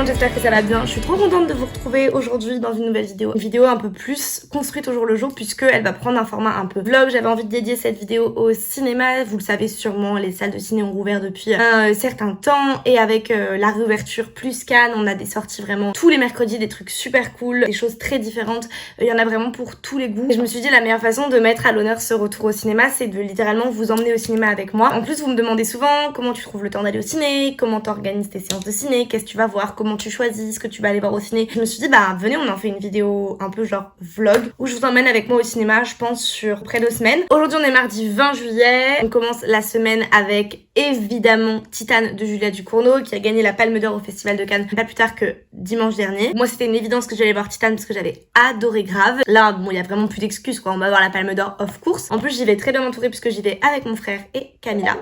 monde, j'espère que ça va bien. Je suis trop contente de vous retrouver aujourd'hui dans une nouvelle vidéo. Une vidéo un peu plus construite au jour le jour puisque elle va prendre un format un peu vlog. J'avais envie de dédier cette vidéo au cinéma. Vous le savez sûrement, les salles de ciné ont rouvert depuis un certain temps et avec la réouverture plus Cannes, on a des sorties vraiment tous les mercredis, des trucs super cool, des choses très différentes. Il y en a vraiment pour tous les goûts. Et je me suis dit la meilleure façon de mettre à l'honneur ce retour au cinéma, c'est de littéralement vous emmener au cinéma avec moi. En plus, vous me demandez souvent comment tu trouves le temps d'aller au ciné, comment t'organises tes séances de ciné, qu'est-ce que tu vas voir, comment tu choisis ce que tu vas aller voir au ciné. Je me suis dit bah venez, on en fait une vidéo un peu genre vlog où je vous emmène avec moi au cinéma, je pense sur près de 2 semaines. Aujourd'hui on est mardi 20 juillet, on commence la semaine avec évidemment Titane de Julia Ducournau qui a gagné la Palme d'Or au Festival de Cannes pas plus tard que dimanche dernier. Moi c'était une évidence que j'allais voir Titane parce que j'avais adoré grave. Là bon il y a vraiment plus d'excuses quoi, on va voir la Palme d'Or of course. En plus j'y vais très bien entourée puisque j'y vais avec mon frère et Camilla.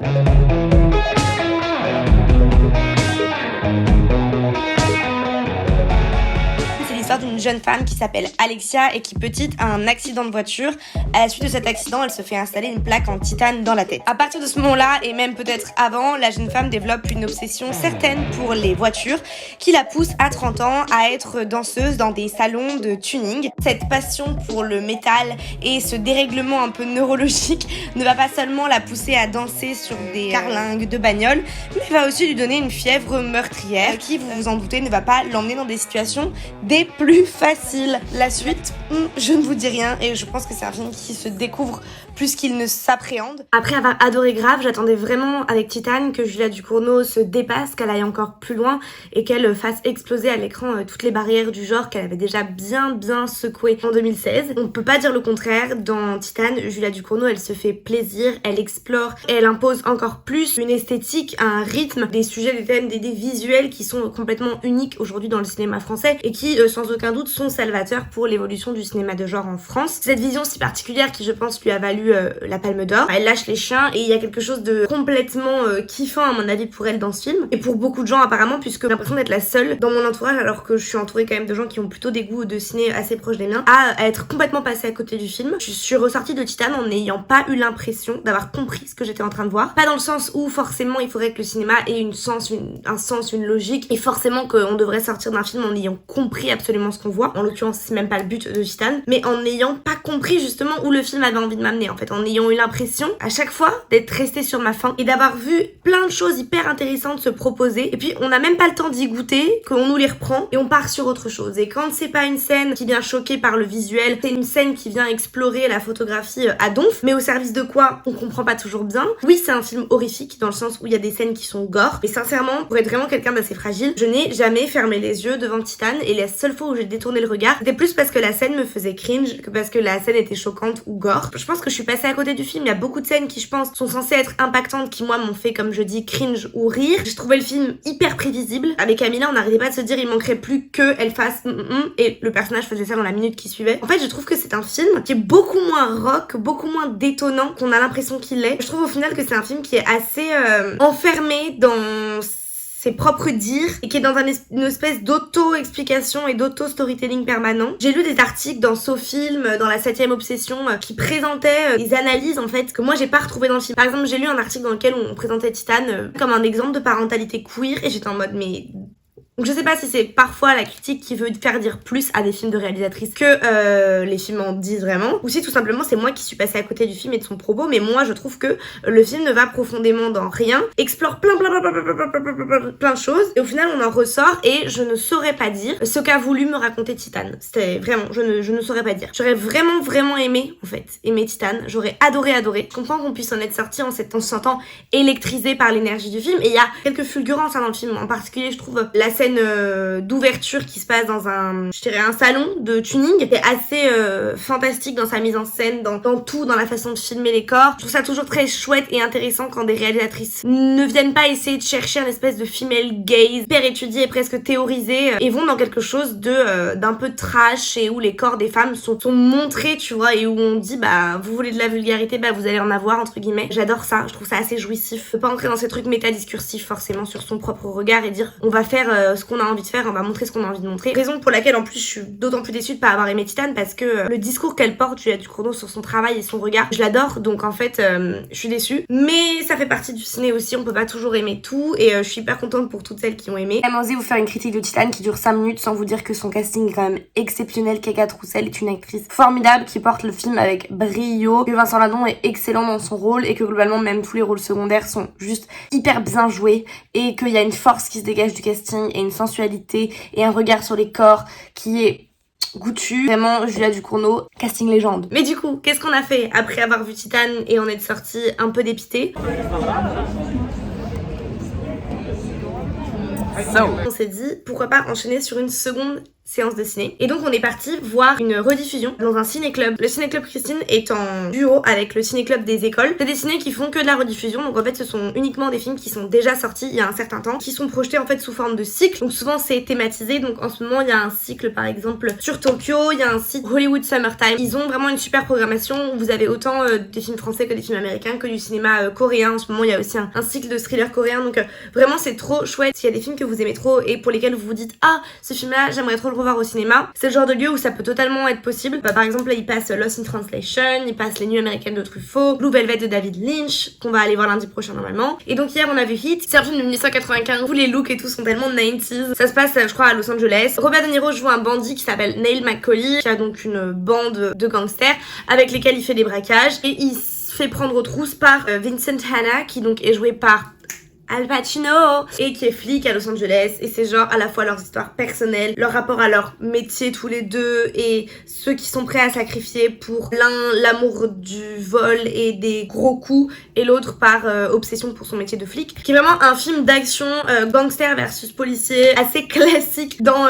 D'une jeune femme qui s'appelle Alexia et qui petite a un accident de voiture. À la suite de cet accident, elle se fait installer une plaque en titane dans la tête. À partir de ce moment-là, et même peut-être avant, la jeune femme développe une obsession certaine pour les voitures qui la pousse à 30 ans à être danseuse dans des salons de tuning. Cette passion pour le métal et ce dérèglement un peu neurologique ne va pas seulement la pousser à danser sur des carlingues de bagnole, mais va aussi lui donner une fièvre meurtrière qui, vous vous en doutez, ne va pas l'emmener dans des situations des plus facile. La suite, je ne vous dis rien et je pense que c'est un film qui se découvre plus qu'il ne s'appréhende. Après avoir adoré grave, j'attendais vraiment avec Titane que Julia Ducournau se dépasse, qu'elle aille encore plus loin et qu'elle fasse exploser à l'écran toutes les barrières du genre qu'elle avait déjà bien secouées en 2016. On ne peut pas dire le contraire. Dans Titane, Julia Ducournau, elle se fait plaisir, elle explore, elle impose encore plus une esthétique, un rythme, des sujets, des thèmes, des visuels qui sont complètement uniques aujourd'hui dans le cinéma français et qui, sans aucun doute, sont salvateurs pour l'évolution du cinéma de genre en France. Cette vision si particulière qui, je pense, lui a valu la Palme d'Or. Elle lâche les chiens et il y a quelque chose de complètement kiffant à mon avis pour elle dans ce film et pour beaucoup de gens apparemment, puisque j'ai l'impression d'être la seule dans mon entourage, alors que je suis entourée quand même de gens qui ont plutôt des goûts de ciné assez proches des miens, à être complètement passée à côté du film. Je suis ressortie de Titane en n'ayant pas eu l'impression d'avoir compris ce que j'étais en train de voir. Pas dans le sens où forcément il faudrait que le cinéma ait un sens, une logique, et forcément qu'on devrait sortir d'un film en ayant compris absolument ce qu'on voit. En l'occurrence, c'est même pas le but de Titane, mais en n'ayant pas compris justement où le film avait envie de m'amener en fait, en ayant eu l'impression à chaque fois d'être restée sur ma faim et d'avoir vu plein de choses hyper intéressantes se proposer, et puis on n'a même pas le temps d'y goûter, qu'on nous les reprend et on part sur autre chose. Et quand c'est pas une scène qui vient choquer par le visuel, c'est une scène qui vient explorer la photographie à donf, mais au service de quoi on comprend pas toujours bien. Oui, c'est un film horrifique dans le sens où il y a des scènes qui sont gore, mais sincèrement, pour être vraiment quelqu'un d'assez fragile, je n'ai jamais fermé les yeux devant Titane, et la seule fois où j'ai détourné le regard, c'était plus parce que la scène me faisait cringe que parce que la scène était choquante ou gore. Je pense que je suis passée à côté du film. Il y a beaucoup de scènes qui, je pense, sont censées être impactantes, qui moi m'ont fait, comme je dis, cringe ou rire. J'ai trouvé le film hyper prévisible. Avec Camilla, on n'arrêtait pas de se dire il manquerait plus qu'elle fasse et le personnage faisait ça dans la minute qui suivait. En fait, je trouve que c'est un film qui est beaucoup moins rock, beaucoup moins détonnant qu'on a l'impression qu'il est. Je trouve au final que c'est un film qui est assez enfermé dans ses propres dires et qui est dans une espèce d'auto-explication et d'auto-storytelling permanent. J'ai lu des articles dans SoFilm, dans la 7ème Obsession, qui présentaient des analyses en fait que moi j'ai pas retrouvées dans le film. Par exemple, j'ai lu un article dans lequel on présentait Titane comme un exemple de parentalité queer et j'étais en mode mais... Donc je sais pas si c'est parfois la critique qui veut faire dire plus à des films de réalisatrices que les films en disent vraiment, ou si tout simplement c'est moi qui suis passée à côté du film et de son propos, mais moi je trouve que le film ne va profondément dans rien, explore plein de choses, et au final on en ressort et je ne saurais pas dire ce qu'a voulu me raconter Titane. C'était vraiment, je ne saurais pas dire. J'aurais vraiment aimé, en fait, aimer Titane, j'aurais adoré. Je comprends qu'on puisse en être sorti en se sentant électrisé par l'énergie du film, et il y a quelques fulgurances dans le film, en particulier je trouve la scène d'ouverture qui se passe dans un salon de tuning, qui est assez fantastique dans sa mise en scène, dans tout, dans la façon de filmer les corps. Je trouve ça toujours très chouette et intéressant quand des réalisatrices ne viennent pas essayer de chercher un espèce de female gaze hyper étudié et presque théorisé, et vont dans quelque chose d'un peu trash, et où les corps des femmes sont montrés, tu vois, et où on dit bah vous voulez de la vulgarité, bah vous allez en avoir entre guillemets. J'adore ça, je trouve ça assez jouissif. Faut pas entrer dans ces trucs métadiscursifs forcément sur son propre regard et dire on va faire ce qu'on a envie de faire, on va montrer ce qu'on a envie de montrer. Raison pour laquelle en plus je suis d'autant plus déçue de pas avoir aimé Titane, parce que le discours qu'elle porte, Julia Ducournau, sur son travail et son regard, je l'adore, donc en fait je suis déçue. Mais ça fait partie du ciné aussi, on peut pas toujours aimer tout, et je suis hyper contente pour toutes celles qui ont aimé. J'ai osé vous faire une critique de Titane qui dure 5 minutes sans vous dire que son casting est quand même exceptionnel, qu'Agathe Roussel est une actrice formidable qui porte le film avec brio, que Vincent Lindon est excellent dans son rôle et que globalement même tous les rôles secondaires sont juste hyper bien joués et qu'il y a une force qui se dégage du casting et une sensualité et un regard sur les corps qui est goûtu. Vraiment, Julia Ducournau, casting légende. Mais du coup, qu'est-ce qu'on a fait après avoir vu Titane et en être sorti un peu dépité? On s'est dit, pourquoi pas enchaîner sur une seconde séance de ciné. Et donc on est parti voir une rediffusion dans un ciné-club. Le ciné-club Christine est en duo avec le ciné-club des écoles. C'est des ciné qui font que de la rediffusion, donc en fait ce sont uniquement des films qui sont déjà sortis il y a un certain temps, qui sont projetés en fait sous forme de cycle. Donc souvent c'est thématisé, donc en ce moment il y a un cycle par exemple sur Tokyo, il y a un cycle Hollywood Summertime. Ils ont vraiment une super programmation, vous avez autant des films français que des films américains, que du cinéma coréen. En ce moment il y a aussi un cycle de thriller coréen, donc vraiment c'est trop chouette. S'il y a des films que vous aimez trop et pour lesquels vous vous dites ah ce film là j'aimerais trop le revoir au cinéma, c'est le genre de lieu où ça peut totalement être possible. Par exemple là il passe Lost in Translation, il passe Les Nuits américaines de Truffaut, Blue Velvet de David Lynch qu'on va aller voir lundi prochain normalement. Et donc hier on a vu Heat, c'est un film de 1995, tous les looks et tout sont tellement 90s. Ça se passe je crois à Los Angeles. Robert De Niro joue un bandit qui s'appelle Neil McCauley, qui a donc une bande de gangsters avec lesquels il fait des braquages et il se fait prendre aux trousses par Vincent Hanna qui donc est joué par Al Pacino et qui est flic à Los Angeles, et c'est genre à la fois leurs histoires personnelles, leur rapport à leur métier tous les deux et ceux qui sont prêts à sacrifier pour l'un l'amour du vol et des gros coups et l'autre par obsession pour son métier de flic, qui est vraiment un film d'action gangster versus policier assez classique dans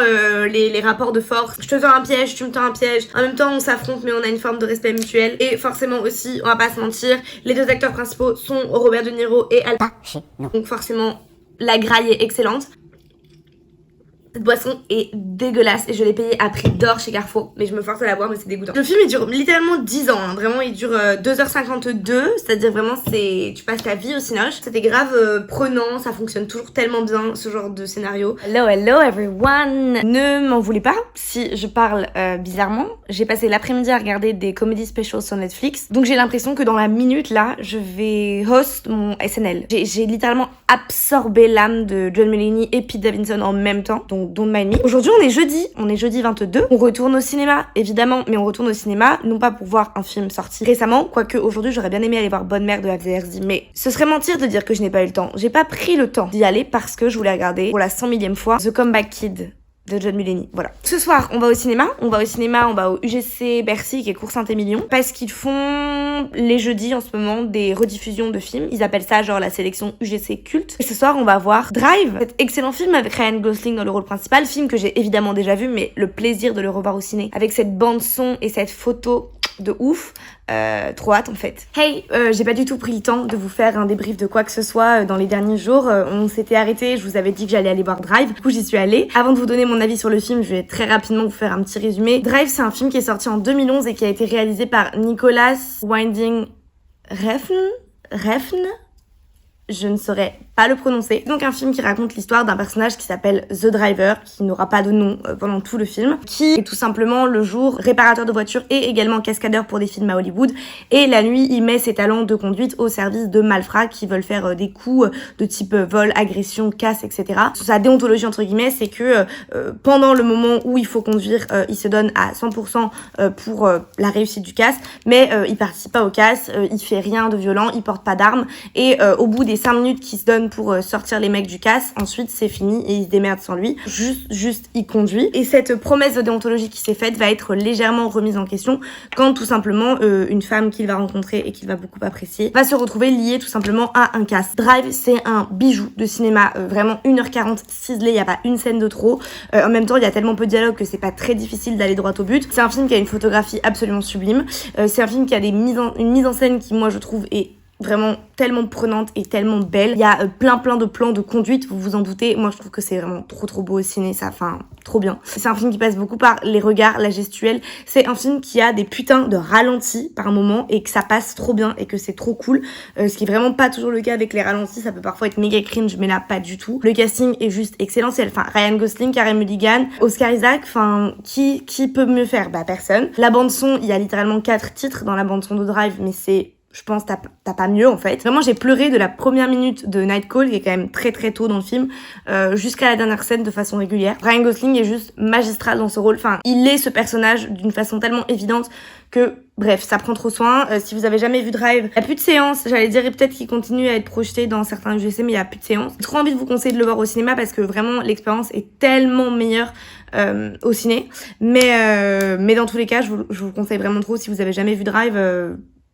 les rapports de force. Je te tends un piège, tu me tends un piège, en même temps on s'affronte mais on a une forme de respect mutuel, et forcément aussi on va pas se mentir, les deux acteurs principaux sont Robert De Niro et Al Pacino. Donc forcément, la graille est excellente. Cette boisson est dégueulasse et je l'ai payée à prix d'or chez Carrefour, mais je me force à la boire mais c'est dégoûtant. Le film il dure littéralement 10 ans, hein. Vraiment il dure 2h52, c'est-à-dire vraiment tu passes ta vie au cinoche. C'était grave prenant, ça fonctionne toujours tellement bien ce genre de scénario. Hello everyone. Ne m'en voulez pas si je parle bizarrement. J'ai passé l'après-midi à regarder des comedy specials sur Netflix, donc j'ai l'impression que dans la minute là, je vais host mon SNL. J'ai littéralement absorbé l'âme de John Mulaney et Pete Davidson en même temps, donc Don't Mind Me. Aujourd'hui on est jeudi 22, on retourne au cinéma évidemment, mais on retourne au cinéma non pas pour voir un film sorti récemment, quoique aujourd'hui j'aurais bien aimé aller voir Bonne Mère de After Earth, mais ce serait mentir de dire que je n'ai pas eu le temps. J'ai pas pris le temps d'y aller parce que je voulais regarder pour la 100 millième fois The Comeback Kid de John Mulaney. Voilà. Ce soir, on va au cinéma, on va au UGC Bercy qui est Cours Saint-Émilion, parce qu'ils font les jeudis en ce moment des rediffusions de films. Ils appellent ça genre la sélection UGC culte. Et ce soir, on va voir Drive, cet excellent film avec Ryan Gosling dans le rôle principal, film que j'ai évidemment déjà vu, mais le plaisir de le revoir au ciné avec cette bande son et cette photo de ouf. Trop hâte en fait. Hey, j'ai pas du tout pris le temps de vous faire un débrief de quoi que ce soit dans les derniers jours. On s'était arrêté, je vous avais dit que j'allais aller voir Drive, du coup j'y suis allée. Avant de vous donner mon avis sur le film, je vais très rapidement vous faire un petit résumé. Drive, c'est un film qui est sorti en 2011 et qui a été réalisé par Nicolas Winding Refn. Je ne saurais pas le prononcer. Donc un film qui raconte l'histoire d'un personnage qui s'appelle The Driver, qui n'aura pas de nom pendant tout le film, qui est tout simplement le jour réparateur de voitures et également cascadeur pour des films à Hollywood, et la nuit il met ses talents de conduite au service de malfrats qui veulent faire des coups de type vol, agression, casse, etc. Sa déontologie entre guillemets, c'est que pendant le moment où il faut conduire, il se donne à 100% pour la réussite du casse, mais il participe pas au casse, il fait rien de violent, il porte pas d'armes, et au bout des 5 minutes qui se donnent pour sortir les mecs du casse, ensuite c'est fini et il se démerde sans lui, juste il conduit. Et cette promesse de déontologie qui s'est faite va être légèrement remise en question quand tout simplement une femme qu'il va rencontrer et qu'il va beaucoup apprécier va se retrouver liée tout simplement à un casse. Drive, c'est un bijou de cinéma, vraiment 1h40 ciselé, il y a pas une scène de trop. En même temps il y a tellement peu de dialogue que c'est pas très difficile d'aller droit au but. C'est un film qui a une photographie absolument sublime, c'est un film qui a une mise en scène qui moi je trouve est vraiment tellement prenante et tellement belle. Il y a plein de plans de conduite, vous vous en doutez. Moi, je trouve que c'est vraiment trop beau au ciné, ça, enfin, trop bien. C'est un film qui passe beaucoup par les regards, la gestuelle. C'est un film qui a des putains de ralentis par moment et que ça passe trop bien et que c'est trop cool. Ce qui est vraiment pas toujours le cas avec les ralentis, ça peut parfois être méga cringe, mais là, pas du tout. Le casting est juste excellent. Enfin, Ryan Gosling, Carey Mulligan, Oscar Isaac, enfin, qui peut mieux faire? Bah, personne. La bande son, il y a littéralement 4 titres dans la bande son de Drive, mais c'est... Je pense t'as pas mieux en fait. Vraiment j'ai pleuré de la première minute de Night Call, qui est quand même très tôt dans le film, jusqu'à la dernière scène de façon régulière. Ryan Gosling est juste magistral dans ce rôle. Enfin, il est ce personnage d'une façon tellement évidente que, bref, ça prend trop soin. Si vous avez jamais vu Drive, il n'y a plus de séance. J'allais dire peut-être qu'il continue à être projeté dans certains UGC, mais il n'y a plus de séance. J'ai trop envie de vous conseiller de le voir au cinéma parce que vraiment l'expérience est tellement meilleure au ciné. Mais dans tous les cas, je vous conseille vraiment trop si vous avez jamais vu Drive.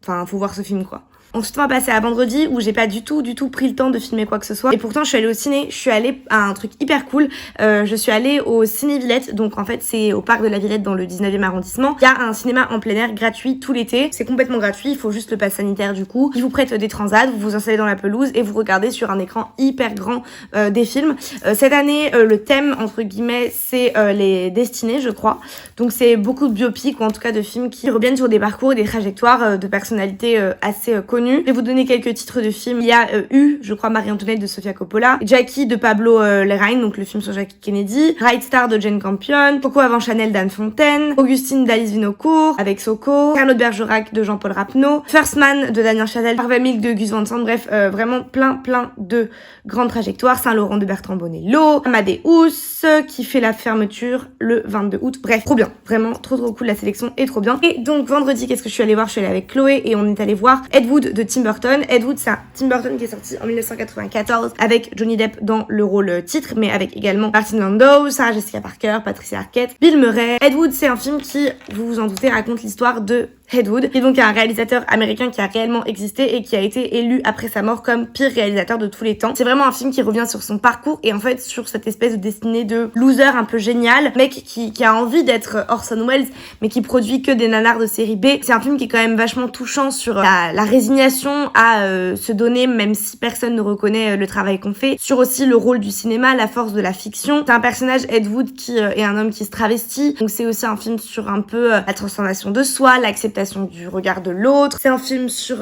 Enfin, faut voir ce film, quoi. Ensuite, on va passer à vendredi où j'ai pas du tout pris le temps de filmer quoi que ce soit. Et pourtant, je suis allée au ciné. Je suis allée à un truc hyper cool. Je suis allée au Ciné Villette. Donc, en fait, c'est au parc de la Villette dans le 19e arrondissement. Il y a un cinéma en plein air gratuit tout l'été. C'est complètement gratuit. Il faut juste le pass sanitaire du coup. Ils vous prêtent des transats. Vous vous installez dans la pelouse et vous regardez sur un écran hyper grand des films. Cette année, le thème, entre guillemets, c'est les destinées, je crois. Donc, c'est beaucoup de biopics ou en tout cas de films qui reviennent sur des parcours et des trajectoires de personnalités assez connues. Je vais vous donner quelques titres de films. Il y a je crois, Marie-Antoinette de Sofia Coppola, Jackie de Pablo Larraín, donc le film sur Jackie Kennedy, Bright Star de Jane Campion, Coco avant Chanel d'Anne Fontaine, Augustine d'Alice Vinocourt avec Soko, Carlo de Bergerac de Jean-Paul Rapneau, First Man de Damien Chazelle, Harvey Milk de Gus Van Sant, bref, vraiment plein de grandes trajectoires. Saint-Laurent de Bertrand Bonello, Amadeus qui fait la fermeture le 22 août. Bref, trop bien, vraiment trop cool, la sélection est trop bien. Et donc vendredi, qu'est-ce que je suis allée voir? Je suis allée avec Chloé et on est allé voir Ed Wood de Tim Burton. Ed Wood, c'est un Tim Burton qui est sorti en 1994 avec Johnny Depp dans le rôle titre, mais avec également Martin Landau, Sarah Jessica Parker, Patricia Arquette, Bill Murray. Ed Wood, c'est un film qui, vous vous en doutez, raconte l'histoire de Ed Wood, qui est donc un réalisateur américain qui a réellement existé et qui a été élu après sa mort comme pire réalisateur de tous les temps. C'est vraiment un film qui revient sur son parcours et en fait sur cette espèce de destinée de loser un peu génial, mec qui a envie d'être Orson Welles mais qui produit que des nanars de série B. C'est un film qui est quand même vachement touchant sur la résignation à se donner même si personne ne reconnaît le travail qu'on fait, sur aussi le rôle du cinéma, la force de la fiction. C'est un personnage, Ed Wood, qui est un homme qui se travestit, donc c'est aussi un film sur un peu la transformation de soi, l'acceptation du regard de l'autre. C'est un film sur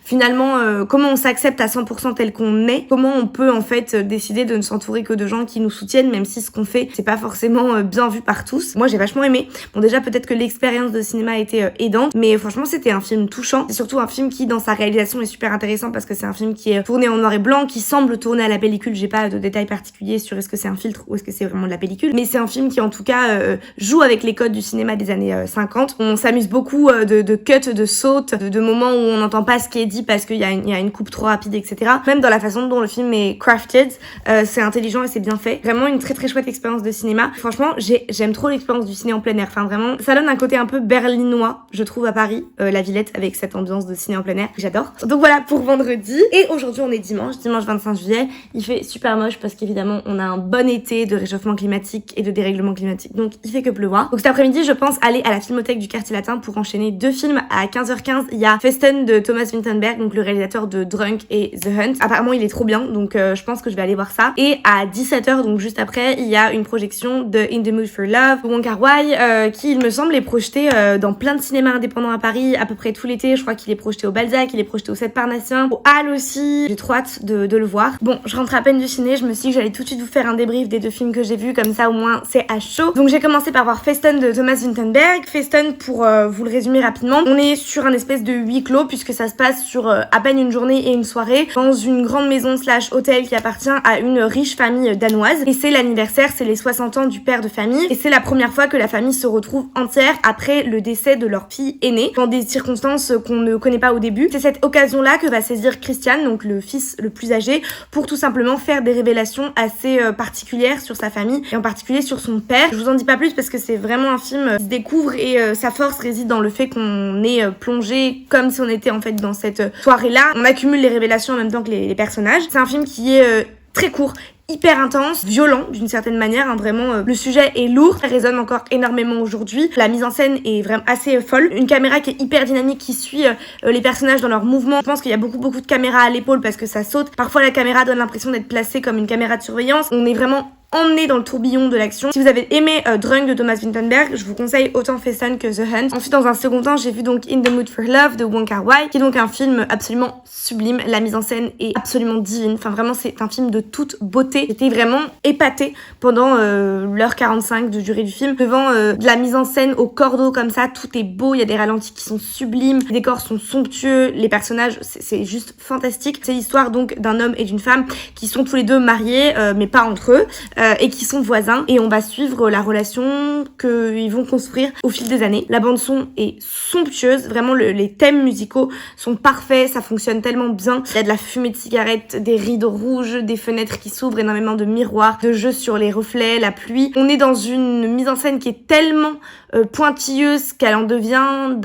finalement comment on s'accepte à 100% tel qu'on est, comment on peut en fait décider de ne s'entourer que de gens qui nous soutiennent même si ce qu'on fait c'est pas forcément bien vu par tous. Moi j'ai vachement aimé. Bon déjà peut-être que l'expérience de cinéma a été aidante, mais franchement c'était un film touchant. C'est surtout un film qui dans sa réalisation est super intéressant parce que c'est un film qui est tourné en noir et blanc, qui semble tourner à la pellicule. J'ai pas de détails particuliers sur est-ce que c'est un filtre ou est-ce que c'est vraiment de la pellicule, mais c'est un film qui en tout cas joue avec les codes du cinéma des années 50. On s'amuse beaucoup de cuts, de sautes, de moments où on n'entend pas ce qui est dit parce qu'il y a une coupe trop rapide, etc. Même dans la façon dont le film est crafted, c'est intelligent et c'est bien fait. Vraiment une très chouette expérience de cinéma. Franchement, j'aime trop l'expérience du ciné en plein air. Enfin vraiment, ça donne un côté un peu berlinois, je trouve, à Paris, la Villette, avec cette ambiance de ciné en plein air. J'adore. Donc voilà pour vendredi. Et aujourd'hui on est dimanche 25 juillet. Il fait super moche parce qu'évidemment on a un bon été de réchauffement climatique et de dérèglement climatique. Donc il fait que pleuvoir. Donc cet après-midi, je pense aller à la Filmothèque du Quartier Latin pour enchaîner 2 films. À 15h15, il y a Festen de Thomas Vinterberg, donc le réalisateur de Drunk et The Hunt. Apparemment, il est trop bien, donc je pense que je vais aller voir ça. Et à 17h, donc juste après, il y a une projection de In the Mood for Love, Wong Kar-wai, qui, il me semble, est projeté dans plein de cinémas indépendants à Paris, à peu près tout l'été. Je crois qu'il est projeté au Balzac, il est projeté au 7 Parnassien, au Halles aussi. J'ai trop hâte de le voir. Bon, je rentre à peine du ciné, je me suis dit que j'allais tout de suite vous faire un débrief des 2 films que j'ai vus, comme ça au moins c'est à chaud. Donc j'ai commencé par voir Festen de Thomas Vinterberg. Festen, pour vous le résumer rapidement, on est sur un espèce de huis clos puisque ça se passe sur à peine une journée et une soirée dans une grande maison / hôtel qui appartient à une riche famille danoise, et c'est l'anniversaire, c'est les 60 ans du père de famille, et c'est la première fois que la famille se retrouve entière après le décès de leur fille aînée dans des circonstances qu'on ne connaît pas au début. C'est cette occasion-là que va saisir Christian, donc le fils le plus âgé, pour tout simplement faire des révélations assez particulières sur sa famille et en particulier sur son père. Je vous en dis pas plus parce que c'est vraiment un film qui se découvre et sa force réside dans le fait qu'on est plongé comme si on était en fait dans cette soirée-là. On accumule les révélations en même temps que les personnages. C'est un film qui est très court, hyper intense, violent d'une certaine manière, hein, vraiment le sujet est lourd, ça résonne encore énormément aujourd'hui. La mise en scène est vraiment assez folle, une caméra qui est hyper dynamique, qui suit les personnages dans leurs mouvements. Je pense qu'il y a beaucoup de caméras à l'épaule parce que ça saute. Parfois la caméra donne l'impression d'être placée comme une caméra de surveillance. On est vraiment emmené dans le tourbillon de l'action. Si vous avez aimé Drunk de Thomas Vinterberg, je vous conseille autant Festen que The Hunt. Ensuite, dans un second temps, j'ai vu donc In the Mood for Love de Wong Kar-wai, qui est donc un film absolument sublime. La mise en scène est absolument divine. Enfin, vraiment, c'est un film de toute beauté. J'étais vraiment épatée pendant l'heure 45 de durée du film, devant de la mise en scène au cordeau comme ça. Tout est beau, il y a des ralentis qui sont sublimes, les décors sont somptueux, les personnages, c'est juste fantastique. C'est l'histoire donc d'un homme et d'une femme qui sont tous les deux mariés, mais pas entre eux. Et qui sont voisins, et on va suivre la relation qu'ils vont construire au fil des années. La bande son est somptueuse, vraiment les thèmes musicaux sont parfaits, ça fonctionne tellement bien. Il y a de la fumée de cigarette, des rideaux rouges, des fenêtres qui s'ouvrent, énormément de miroirs, de jeux sur les reflets, la pluie. On est dans une mise en scène qui est tellement pointilleuse qu'elle en devient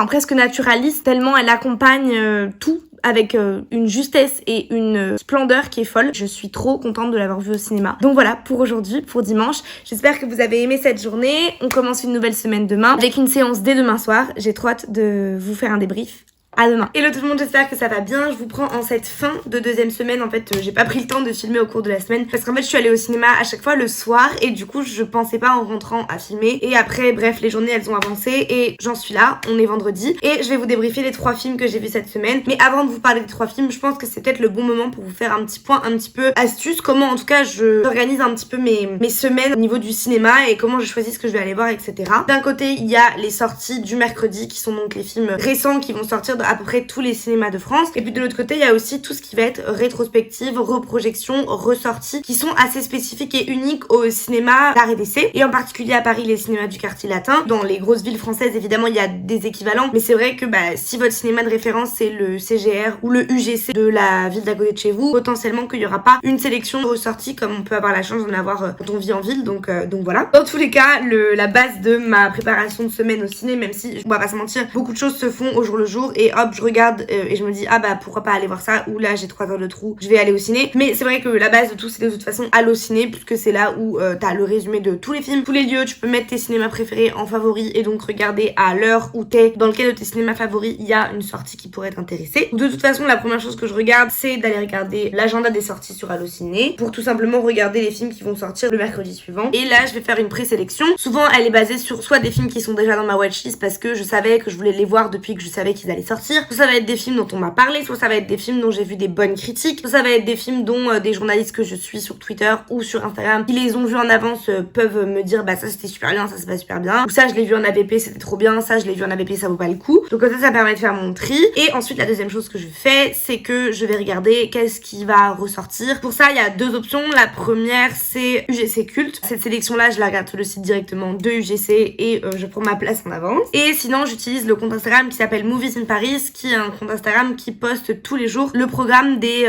presque naturaliste, tellement elle accompagne tout avec une justesse et une splendeur qui est folle. Je suis trop contente de l'avoir vu au cinéma. Donc voilà pour aujourd'hui, pour dimanche. J'espère que vous avez aimé cette journée. On commence une nouvelle semaine demain avec une séance dès demain soir. J'ai trop hâte de vous faire un débrief. À demain. Hello tout le monde, j'espère que ça va bien. Je vous prends en cette fin de deuxième semaine. En fait, j'ai pas pris le temps de filmer au cours de la semaine parce qu'en fait, je suis allée au cinéma à chaque fois le soir et du coup, je pensais pas en rentrant à filmer. Et après, bref, les journées elles ont avancé et j'en suis là. On est vendredi et je vais vous débriefer les 3 films que j'ai vus cette semaine. Mais avant de vous parler des 3 films, je pense que c'est peut-être le bon moment pour vous faire un petit point, un petit peu astuce. Comment en tout cas je organise un petit peu mes semaines au niveau du cinéma et comment je choisis ce que je vais aller voir, etc. D'un côté, il y a les sorties du mercredi qui sont donc les films récents qui vont sortir à peu près tous les cinémas de France. Et puis de l'autre côté, il y a aussi tout ce qui va être rétrospective, reprojection, ressorties qui sont assez spécifiques et uniques au cinéma d'art et d'essai. Et en particulier à Paris, les cinémas du quartier latin. Dans les grosses villes françaises, évidemment, il y a des équivalents. Mais c'est vrai que si votre cinéma de référence c'est le CGR ou le UGC de la ville d'à côté de chez vous, potentiellement qu'il n'y aura pas une sélection de ressorties comme on peut avoir la chance d'en avoir quand on vit en ville. Donc voilà. Dans tous les cas, la base de ma préparation de semaine au ciné, même si on va pas se mentir, beaucoup de choses se font au jour le jour et hop, je regarde et je me dis pourquoi pas aller voir ça, ou là j'ai 3 heures de trou, je vais aller au ciné. Mais c'est vrai que la base de tout c'est de toute façon aller au ciné, puisque c'est là où t'as le résumé de tous les films, tous les lieux, tu peux mettre tes cinémas préférés en favoris et donc regarder à l'heure où t'es, dans lequel de tes cinémas favoris il y a une sortie qui pourrait t'intéresser. De toute façon, la première chose que je regarde c'est d'aller regarder l'agenda des sorties sur Allociné pour tout simplement regarder les films qui vont sortir le mercredi suivant. Et là je vais faire une présélection. Souvent elle est basée sur soit des films qui sont déjà dans ma watchlist parce que je savais que je voulais les voir depuis que je savais qu'ils allaient sortir, soit ça va être des films dont on m'a parlé, soit ça va être des films dont j'ai vu des bonnes critiques, soit ça va être des films dont des journalistes que je suis sur Twitter ou sur Instagram qui les ont vus en avance peuvent me dire ça c'était super bien, ça c'est pas super bien, ou ça je l'ai vu en AVP c'était trop bien, ça je l'ai vu en AVP ça vaut pas le coup. Donc comme ça permet de faire mon tri. Et ensuite la deuxième chose que je fais c'est que je vais regarder qu'est-ce qui va ressortir. Pour ça il y a 2 options. La première c'est UGC Culte. Cette sélection là je la regarde sur le site directement de UGC et je prends ma place en avance. Et sinon j'utilise le compte Instagram qui s'appelle Movies in Paris, qui est un compte Instagram qui poste tous les jours le programme des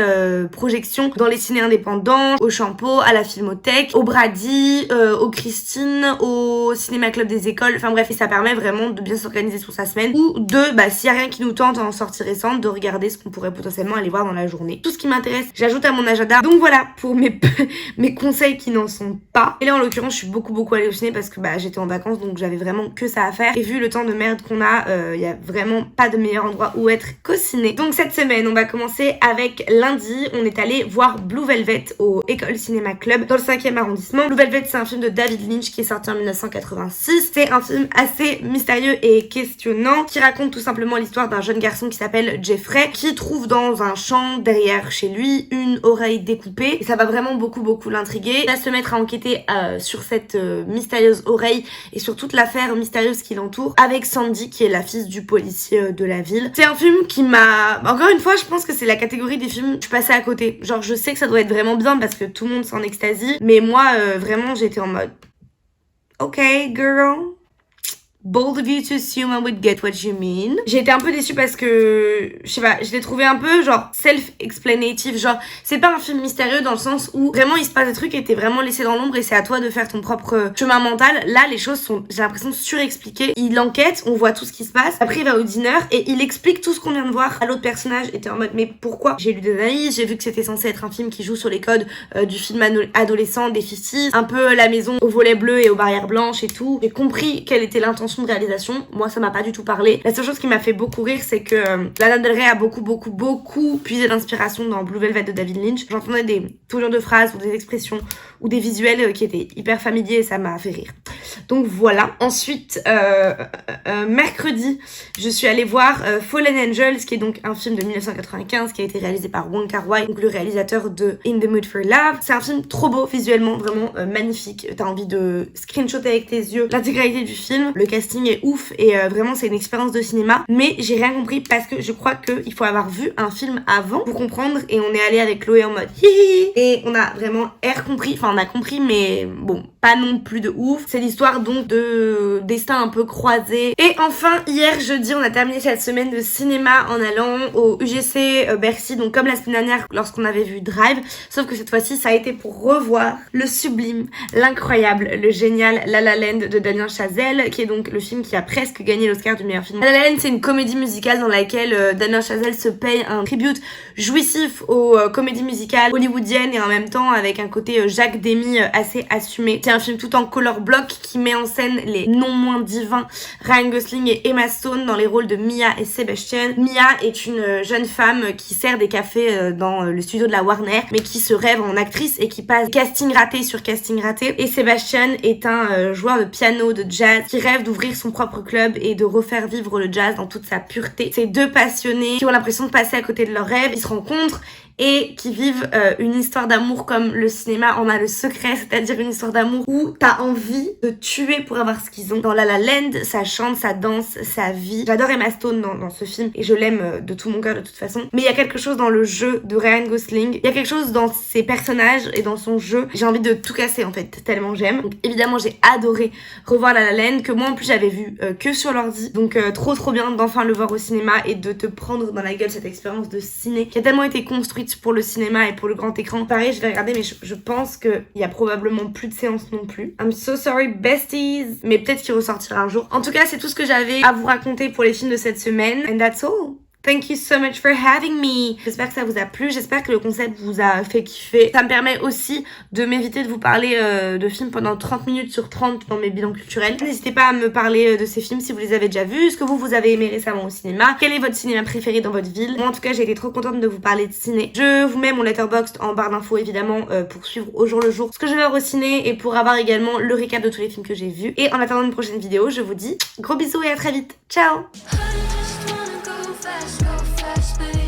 projections dans les ciné indépendants, au Champeau, à la Filmothèque, au Brady, au Christine, au Cinéma Club des écoles, enfin bref, et ça permet vraiment de bien s'organiser sur sa semaine ou de, s'il y a rien qui nous tente en sortie récente, de regarder ce qu'on pourrait potentiellement aller voir dans la journée. Tout ce qui m'intéresse, j'ajoute à mon agenda. Donc voilà pour mes conseils qui n'en sont pas. Et là en l'occurrence, je suis beaucoup allée au ciné parce que j'étais en vacances donc j'avais vraiment que ça à faire. Et vu le temps de merde qu'on a, y a vraiment pas de meilleur endroit où être qu'au ciné. Donc cette semaine, on va commencer avec lundi. On est allé voir Blue Velvet au École Cinéma Club dans le 5e arrondissement. Blue Velvet, c'est un film de David Lynch qui est sorti en 1986. C'est un film assez mystérieux et questionnant qui raconte tout simplement l'histoire d'un jeune garçon qui s'appelle Jeffrey qui trouve dans un champ derrière chez lui une oreille découpée. Et ça va vraiment beaucoup l'intriguer. Il va se mettre à enquêter sur cette mystérieuse oreille et sur toute l'affaire mystérieuse qui l'entoure avec Sandy qui est la fille du policier de la ville. C'est un film qui m'a... Encore une fois, je pense que c'est la catégorie des films je suis passée à côté. Genre, je sais que ça doit être vraiment bien parce que tout le monde s'en extasie. Mais moi, vraiment, j'étais en mode... Ok, girl. Bold of you to assume I would get what you mean. J'ai été un peu déçue parce que, je sais pas, je l'ai trouvé un peu genre self-explanative, genre c'est pas un film mystérieux dans le sens où vraiment il se passe des trucs et t'es vraiment laissé dans l'ombre et c'est à toi de faire ton propre chemin mental. Là les choses sont, j'ai l'impression, surexpliquées. Il enquête, on voit tout ce qui se passe, après il va au dîner et il explique tout ce qu'on vient de voir à l'autre personnage et t'es en mode mais pourquoi? J'ai lu des analyses, j'ai vu que c'était censé être un film qui joue sur les codes du film adolescent des 50s, un peu la maison aux volets bleus et aux barrières blanches et tout. J'ai compris quelle était l'intention de réalisation. Moi ça m'a pas du tout parlé. La seule chose qui m'a fait beaucoup rire c'est que Lana Del Rey a beaucoup puisé d'inspiration dans Blue Velvet de David Lynch. J'entendais des tournures de phrases ou des expressions ou des visuels qui étaient hyper familiers et ça m'a fait rire. Donc voilà. Ensuite mercredi je suis allée voir Fallen Angels qui est donc un film de 1995 qui a été réalisé par Wong Kar-wai, donc le réalisateur de In the Mood for Love. C'est un film trop beau visuellement, vraiment magnifique. T'as envie de screenshotter avec tes yeux l'intégralité du film. Le casting est ouf et vraiment c'est une expérience de cinéma. Mais j'ai rien compris parce que je crois qu'il faut avoir vu un film avant pour comprendre et on est allé avec Chloé en mode hihi et on a vraiment compris, enfin on a compris mais bon, pas non plus de ouf. C'est l'histoire donc de destin un peu croisé. Et enfin hier jeudi on a terminé cette semaine de cinéma en allant au UGC Bercy, donc comme la semaine dernière lorsqu'on avait vu Drive, sauf que cette fois-ci ça a été pour revoir le sublime, l'incroyable, le génial La La Land de Damien Chazelle, qui est donc le film qui a presque gagné l'Oscar du meilleur film. La La Land c'est une comédie musicale dans laquelle Damien Chazelle se paye un tribute jouissif aux comédies musicales hollywoodiennes et en même temps avec un côté Jacques Demy assez assumé. C'est un film tout en color block qui met en scène les non moins divins Ryan Gosling et Emma Stone dans les rôles de Mia et Sebastian. Mia est une jeune femme qui sert des cafés dans le studio de la Warner mais qui se rêve en actrice et qui passe casting raté sur casting raté. Et Sebastian est un joueur de piano de jazz qui rêve d'ouvrir son propre club et de refaire vivre le jazz dans toute sa pureté. Ces deux passionnés qui ont l'impression de passer à côté de leurs rêves, ils se rencontrent et qui vivent une histoire d'amour comme le cinéma en a le secret, c'est-à-dire une histoire d'amour où t'as envie de tuer pour avoir ce qu'ils ont. Dans La La Land, ça chante, ça danse, ça vit. J'adore Emma Stone dans ce film et je l'aime de tout mon cœur de toute façon. Mais il y a quelque chose dans le jeu de Ryan Gosling, il y a quelque chose dans ses personnages et dans son jeu. J'ai envie de tout casser en fait, tellement j'aime. Donc évidemment j'ai adoré revoir La La Land, que moi en plus j'avais vu que sur l'ordi. Donc trop bien d'enfin le voir au cinéma et de te prendre dans la gueule cette expérience de ciné qui a tellement été construite pour le cinéma et pour le grand écran. Pareil, je vais regarder mais je pense qu'il y a probablement plus de séances non plus. I'm so sorry besties, mais peut-être qu'il ressortira un jour. En tout cas, c'est tout ce que j'avais à vous raconter pour les films de cette semaine. And that's all. Thank you so much for having me. J'espère que ça vous a plu, j'espère que le concept vous a fait kiffer. Ça me permet aussi de m'éviter de vous parler de films pendant 30 minutes sur 30 dans mes bilans culturels. N'hésitez pas à me parler de ces films si vous les avez déjà vus, ce que vous avez aimé récemment au cinéma, quel est votre cinéma préféré dans votre ville. Moi en tout cas j'ai été trop contente de vous parler de ciné. Je vous mets mon letterboxd en barre d'infos évidemment pour suivre au jour le jour ce que je vais voir au ciné et pour avoir également le récap de tous les films que j'ai vus. Et en attendant une prochaine vidéo, je vous dis gros bisous et à très vite. Ciao. Go fast, baby.